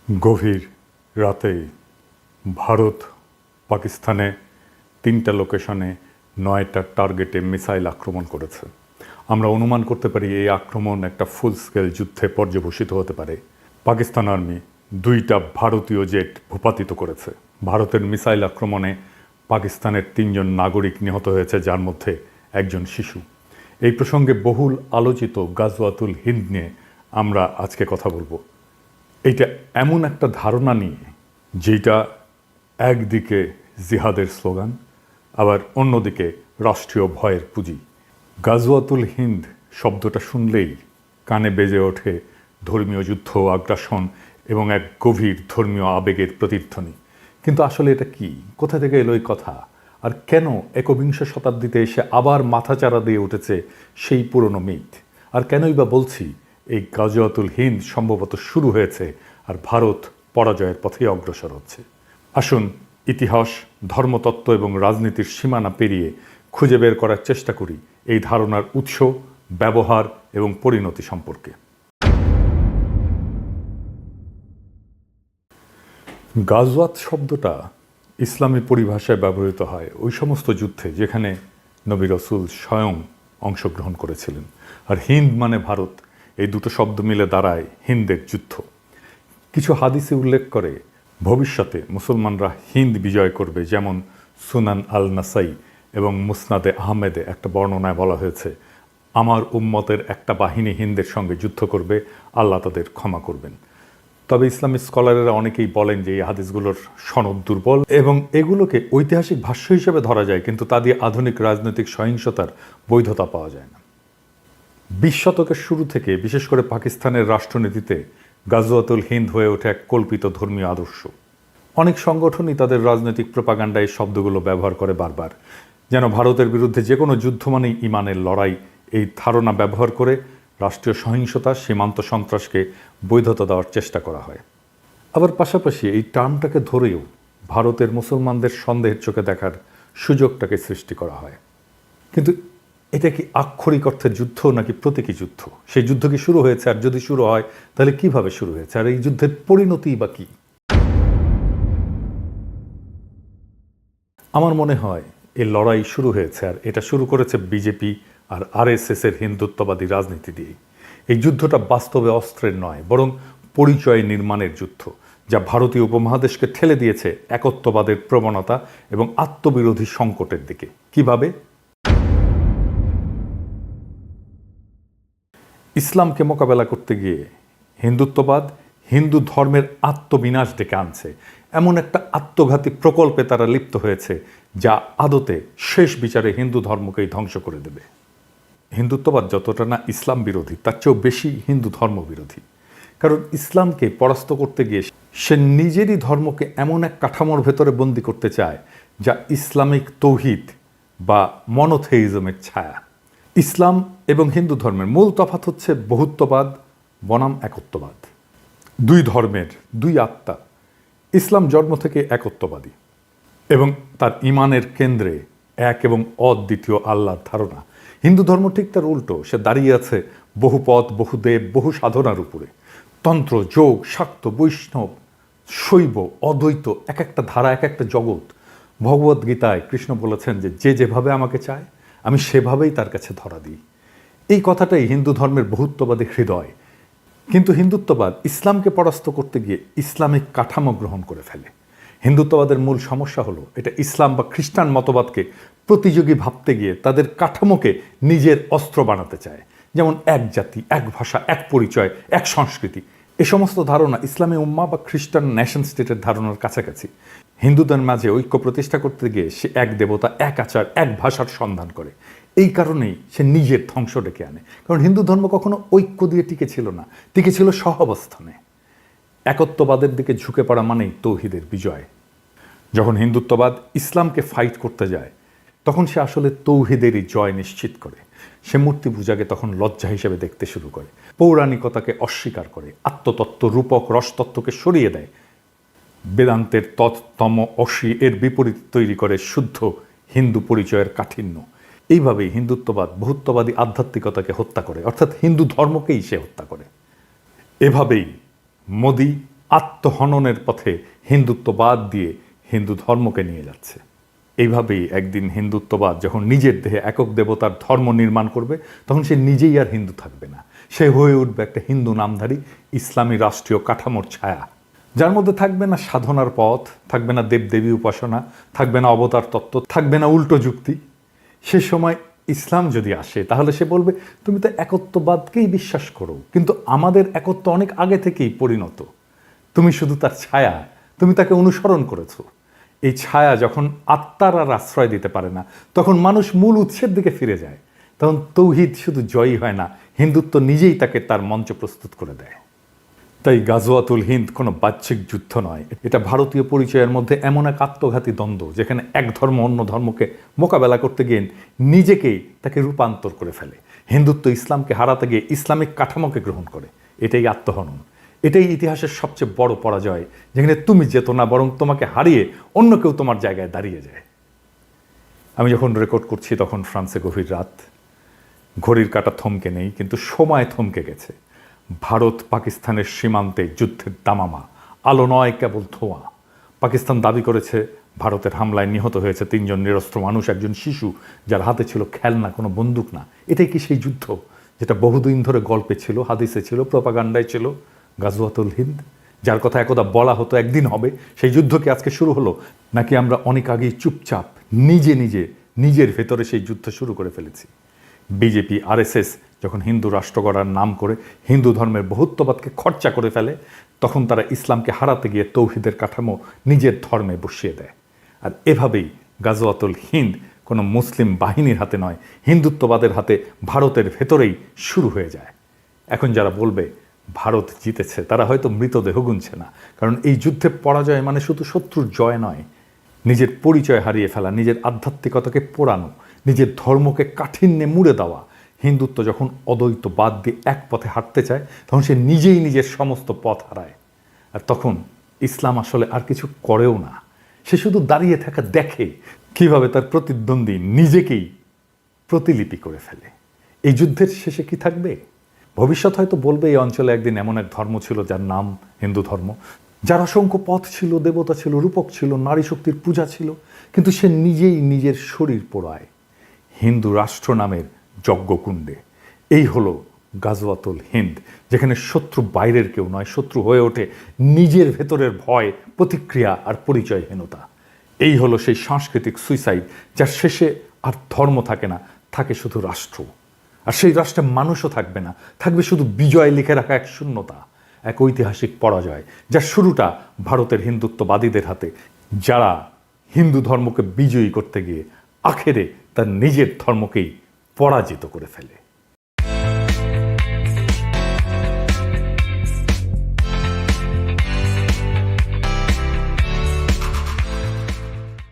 গভীর রাতে ভারত পাকিস্তানে ৩টা লোকেশনে ৯টা টার্গেটে মিসাইল আক্রমণ করেছে। আমরা অনুমান করতে পারি এই আক্রমণ একটা ফুল স্কেল যুদ্ধে পর্যবসিত হতে পারে। পাকিস্তান আর্মি ২টা ভারতীয় জেট ভূপাতিত করেছে। ভারতের মিসাইল আক্রমণে পাকিস্তানের ৩জন নাগরিক নিহত হয়েছে, যার মধ্যে একজন শিশু। এই প্রসঙ্গে বহুল আলোচিত গাজওয়াতুল হিন্দ নিয়ে আমরা আজকে কথা বলবো। এইটা এমন একটা ধারণা নিয়ে যেটা একদিকে জিহাদের স্লোগান, আবার অন্যদিকে রাষ্ট্রীয় ভয়ের পুঁজি। গাজওয়াতুল হিন্দ শব্দটা শুনলেই কানে বেজে ওঠে ধর্মীয় যুদ্ধ, আগ্রাসন এবং এক গভীর ধর্মীয় আবেগের প্রতিধ্বনি। কিন্তু আসলে এটা কি? কোথা থেকে এলো এই কথা? আর কেন একবিংশ শতাব্দীতে এসে আবার মাথাচাড়া দিয়ে উঠেছে সেই পুরনো মিথ? আর কেনই বা বলছি এই গাজওয়াতুল হিন্দ সম্ভবত শুরু হয়েছে আর ভারত পরাজয়ের পথে অগ্রসর হচ্ছে? আসুন ইতিহাস, ধর্মতত্ত্ব এবং রাজনীতির সীমানা পেরিয়ে খুঁজে বের করার চেষ্টা করি এই ধারণার উৎস, ব্যবহার এবং পরিণতি সম্পর্কে। গাজওয়াত শব্দটা ইসলামী পরিভাষায় ব্যবহৃত হয় ওই সমস্ত যুদ্ধে যেখানে নবী রাসূল স্বয়ং অংশগ্রহণ করেছিলেন। আর হিন্দ মানে ভারত, এই দুটো শব্দ মিলে দাঁড়ায় হিন্দের যুদ্ধ। কিছু হাদিসে উল্লেখ করে ভবিষ্যতে মুসলমানরা হিন্দ বিজয় করবে, যেমন সুনান আল নাসাই এবং মুসনাদে আহমেদে একটা বর্ণনায় বলা হয়েছে, আমার উম্মতের একটা বাহিনী হিন্দের সঙ্গে যুদ্ধ করবে, আল্লাহ তাদের ক্ষমা করবেন। তবে ইসলামিক স্কলারেরা অনেকেই বলেন যে এই হাদিসগুলোর সনদ দুর্বল এবং এগুলোকে ঐতিহাসিক ভাষ্য হিসেবে ধরা যায়, কিন্তু তা দিয়ে আধুনিক রাজনৈতিক সহিংসতার বৈধতা পাওয়া যায় না। ২০ শতকের শুরু থেকে বিশেষ করে পাকিস্তানের রাষ্ট্রনীতিতে গাজওয়াতুল হিন্দ হয়ে ওঠে এক কল্পিত ধর্মীয় আদর্শ। অনেক সংগঠনই তাদের রাজনৈতিক প্রোপাগান্ডায় এই শব্দগুলো ব্যবহার করে বারবার, যেন ভারতের বিরুদ্ধে যে কোনো যুদ্ধ মানেই ইমানের লড়াই। এই ধারণা ব্যবহার করে রাষ্ট্রীয় সহিংসতা, সীমান্ত সন্ত্রাসকে বৈধতা দেওয়ার চেষ্টা করা হয়। আবার পাশাপাশি এই টার্মটাকে ধরেও ভারতের মুসলমানদের সন্দেহের চোখে দেখার সুযোগটাকে সৃষ্টি করা হয়। কিন্তু এটা কি আক্ষরিক অর্থে যুদ্ধ নাকি প্রতীকী যুদ্ধ? সেই যুদ্ধ কি শুরু হয়েছে? আর যদি শুরু হয় তাহলে কিভাবে শুরু হয়েছে? আর এই যুদ্ধের পরিণতি বা কি? আমার মনে হয় এই লড়াই শুরু হয়েছে, আর এটা শুরু করেছে বিজেপি আর আরএসএসের হিন্দুত্ববাদী রাজনীতি দিয়ে। এই যুদ্ধটা বাস্তবে অস্ত্রের নয়, বরং পরিচয় নির্মাণের যুদ্ধ, যা ভারতীয় উপমহাদেশকে ঠেলে দিয়েছে একত্ববাদের প্রবণতা এবং আত্মবিরোধী সংকটের দিকে। কিভাবে? ইসলামকে মোকাবেলা করতে গিয়ে হিন্দুত্ববাদ হিন্দু ধর্মের আত্মবিনাশ ডেকে আনছে। এমন একটা আত্মঘাতী প্রকল্পে তারা লিপ্ত হয়েছে যা আদতে শেষ বিচারে হিন্দু ধর্মকেই ধ্বংস করে দেবে। হিন্দুত্ববাদ যতটা না ইসলাম বিরোধী, তার চেয়েও বেশি হিন্দু ধর্ম বিরোধী। কারণ ইসলামকে পরাস্ত করতে গিয়ে সে নিজেরই ধর্মকে এমন এক কাঠামোর ভেতরে বন্দি করতে চায় যা ইসলামিক তৌহিদ বা মনোথেইজমের ছায়া। ইসলাম এবং হিন্দু ধর্মের মূল তফাৎ হচ্ছে বহুত্ববাদ বনাম একত্ববাদ। দুই ধর্মের দুই আত্মা। ইসলাম জন্ম থেকে একত্ববাদী এবং তার ইমানের কেন্দ্রে এক এবং অদ্বিতীয় আল্লাহর ধারণা। হিন্দু ধর্ম ঠিক তার উল্টো, সে দাঁড়িয়ে আছে বহুপদ, বহুদেব, বহু সাধনার উপরে। তন্ত্র, যোগ, শাক্ত, বৈষ্ণব, শৈব, অদ্বৈত, এক একটা ধারা, এক একটা জগৎ। ভগবদ্গীতায় কৃষ্ণ বলেছেন যে যে যেভাবে আমাকে চায় আমি সেভাবেই তার কাছে ধরা দিই। এই কথাটাই হিন্দু ধর্মের বহুত্ববাদী হৃদয়। কিন্তু হিন্দুত্ববাদ ইসলামকে পরাস্ত করতে গিয়ে ইসলামিক কাঠামো গ্রহণ করে ফেলে। হিন্দুত্ববাদের মূল সমস্যা হলো এটা ইসলাম বা খ্রিস্টান মতবাদকে প্রতিযোগী ভাবতে গিয়ে তাদের কাঠামোকে নিজের অস্ত্র বানাতে চায়। যেমন এক জাতি, এক ভাষা, এক পরিচয়, এক সংস্কৃতি। এ সমস্ত ধারণা ইসলামী উম্মা বা খ্রিস্টান নেশন স্টেটের ধারণার কাছাকাছি। হিন্দুদের মাঝে ঐক্য প্রতিষ্ঠা করতে গিয়ে সে এক দেবতা, এক আচার, এক ভাষার সন্ধান করে। এই কারণেই সে নিজের ধ্বংস ডেকে আনে। কারণ হিন্দু ধর্ম কখনো ঐক্য দিয়ে টিকে ছিল না, টিকে ছিল সহাবস্থানে। একত্ববাদের দিকে ঝুঁকে পড়া মানেই তৌহিদের বিজয়। যখন হিন্দুত্ববাদ ইসলামকে ফাইট করতে যায় তখন সে আসলে তৌহিদেরই জয় নিশ্চিত করে। সে মূর্তি পূজাকে তখন লজ্জা হিসেবে দেখতে শুরু করে, পৌরাণিকতাকে অস্বীকার করে, আত্মতত্ত্ব, রূপক, রসতত্ত্বকে সরিয়ে দেয়। বেদান্তের তম অসি এর বিপরীত তৈরি করে শুদ্ধ হিন্দু পরিচয়ের কাঠিন্য। এইভাবেই হিন্দুত্ববাদ বহুত্ববাদী আধ্যাত্মিকতাকে হত্যা করে, অর্থাৎ হিন্দু ধর্মকেই সে হত্যা করে। এভাবেই মোদি আত্মহননের পথে হিন্দুত্ববাদ দিয়ে হিন্দু ধর্মকে নিয়ে যাচ্ছে। এইভাবেই একদিন হিন্দুত্ববাদ যখন নিজের দেহে একক দেবতার ধর্ম নির্মাণ করবে, তখন সে নিজেই আর হিন্দু থাকবে না, সে হয়ে উঠবে একটা হিন্দু নামধারী ইসলামী রাষ্ট্রীয় কাঠামোর ছায়া, যার মধ্যে থাকবে না সাধনার পথ, থাকবে না দেবদেবী উপাসনা, থাকবে না অবতার তত্ত্ব, থাকবে না উল্টো যুক্তি। সে সময় ইসলাম যদি আসে তাহলে সে বলবে, তুমি তো একত্ববাদকেই বিশ্বাস করো, কিন্তু আমাদের একত্ব অনেক আগে থেকেই পরিণত, তুমি শুধু তার ছায়া, তুমি তাকে অনুসরণ করেছো। এই ছায়া যখন আত্মার আর আশ্রয় দিতে পারে না, তখন মানুষ মূল উৎসের দিকে ফিরে যায়। তখন তৌহিদ শুধু জয়ী হয় না, হিন্দুত্ব নিজেই তাকে তার মঞ্চ প্রস্তুত করে দেয়। তাই গাজওয়াতুল হিন্দ কোনো বাহ্যিক যুদ্ধ নয়, এটা ভারতীয় পরিচয়ের মধ্যে এমন এক আত্মঘাতী দ্বন্দ্ব, যেখানে এক ধর্ম অন্য ধর্মকে মোকাবেলা করতে গিয়ে নিজেকেই তাকে রূপান্তর করে ফেলে। হিন্দুত্ব ইসলামকে হারাতে গিয়ে ইসলামিক কাঠামোকে গ্রহণ করে। এটাই আত্মহনন, এটাই ইতিহাসের সবচেয়ে বড় পরাজয়, যেখানে তুমি যেত না, বরং তোমাকে হারিয়ে অন্য কেউ তোমার জায়গায় দাঁড়িয়ে যায়। আমি যখন রেকর্ড করছি তখন ফ্রান্সে গভীর রাত, ঘড়ির কাঁটা থমকে নেই, কিন্তু সময় থমকে গেছে। ভারত পাকিস্তানের সীমান্তে যুদ্ধের দামামা, আলো নয় কেবল ধোঁয়া। পাকিস্তান দাবি করেছে ভারতের হামলায় নিহত হয়েছে 3 জন নিরস্ত্র মানুষ, একজন শিশু যার হাতে ছিল খেলনা, কোনো বন্দুক না। এটাই কি সেই যুদ্ধ যেটা বহুদিন ধরে গল্পে ছিল, হাদিসে ছিল, প্রপাগান্ডায় ছিল? গাজওয়াতুল হিন্দ, যার কথা একদা বলা হতো একদিন হবে, সেই যুদ্ধ কি আজকে শুরু হলো? নাকি আমরা অনেক আগেই চুপচাপ নিজের ভেতরে সেই যুদ্ধ শুরু করে ফেলেছি? বিজেপি আরএসএস যখন হিন্দু রাষ্ট্র গড়ার নাম করে হিন্দু ধর্মের বহুত্ববাদকে খরচা করে ফেলে, তখন তারা ইসলামকে হারাতে গিয়ে তৌহিদের কাঠামো নিজের ধর্মে বসিয়ে দেয়। আর এভাবেই গাজওয়াতুল হিন্দ কোনো মুসলিম বাহিনীর হাতে নয়, হিন্দুত্ববাদের হাতে ভারতের ভেতরেই শুরু হয়ে যায়। এখন যারা বলবে ভারত জিতেছে, তারা হয়তো মৃতদেহ গুনছে না, কারণ এই যুদ্ধে পরাজয় মানে শুধু শত্রুর জয় নয়, নিজের পরিচয় হারিয়ে ফেলা, নিজের আধ্যাত্মিকতাকে পোড়ানো, নিজের ধর্মকে কাঠিন্যে মুড়ে দেওয়া। হিন্দুত্ব যখন অদ্বৈতবাদ দিয়ে এক পথে হাঁটতে চায়, তখন সে নিজেই নিজের সমস্ত পথ হারায়। আর তখন ইসলাম আসলে আর কিছু করেও না, সে শুধু দাঁড়িয়ে থাকা দেখে কিভাবে তার প্রতিদ্বন্দ্বী নিজেকেই প্রতিলিপি করে ফেলে। এই যুদ্ধের শেষে কি থাকবে? ভবিষ্যৎ হয়তো বলবে এই অঞ্চলে একদিন এমন এক ধর্ম ছিল যার নাম হিন্দু ধর্ম, যার অসংখ্য পথ ছিল, দেবতা ছিল, রূপক ছিল, নারী শক্তির পূজা ছিল, কিন্তু সে নিজেই নিজের শরীর পোড়ায় হিন্দু রাষ্ট্র নামের যজ্ঞকুণ্ডে। এই হলো গাজওয়াতুল হিন্দ, যেখানে শত্রু বাইরের কেউ নয়, শত্রু হয়ে ওঠে নিজের ভেতরের ভয়, প্রতিক্রিয়া আর পরিচয়হীনতা। এই হলো সেই সাংস্কৃতিক সুইসাইড, যার শেষে আর ধর্ম থাকে না, থাকে শুধু রাষ্ট্র। আর সেই রাষ্ট্রে মানুষও থাকবে না, থাকবে শুধু বিজয় লিখে রাখা এক শূন্যতা, এক ঐতিহাসিক পরাজয়, যার শুরুটা ভারতের হিন্দুত্ববাদীদের হাতে, যারা হিন্দু ধর্মকে বিজয়ী করতে গিয়ে আখেরে তার নিজের ধর্মকেই পরাজিত করে ফেলে।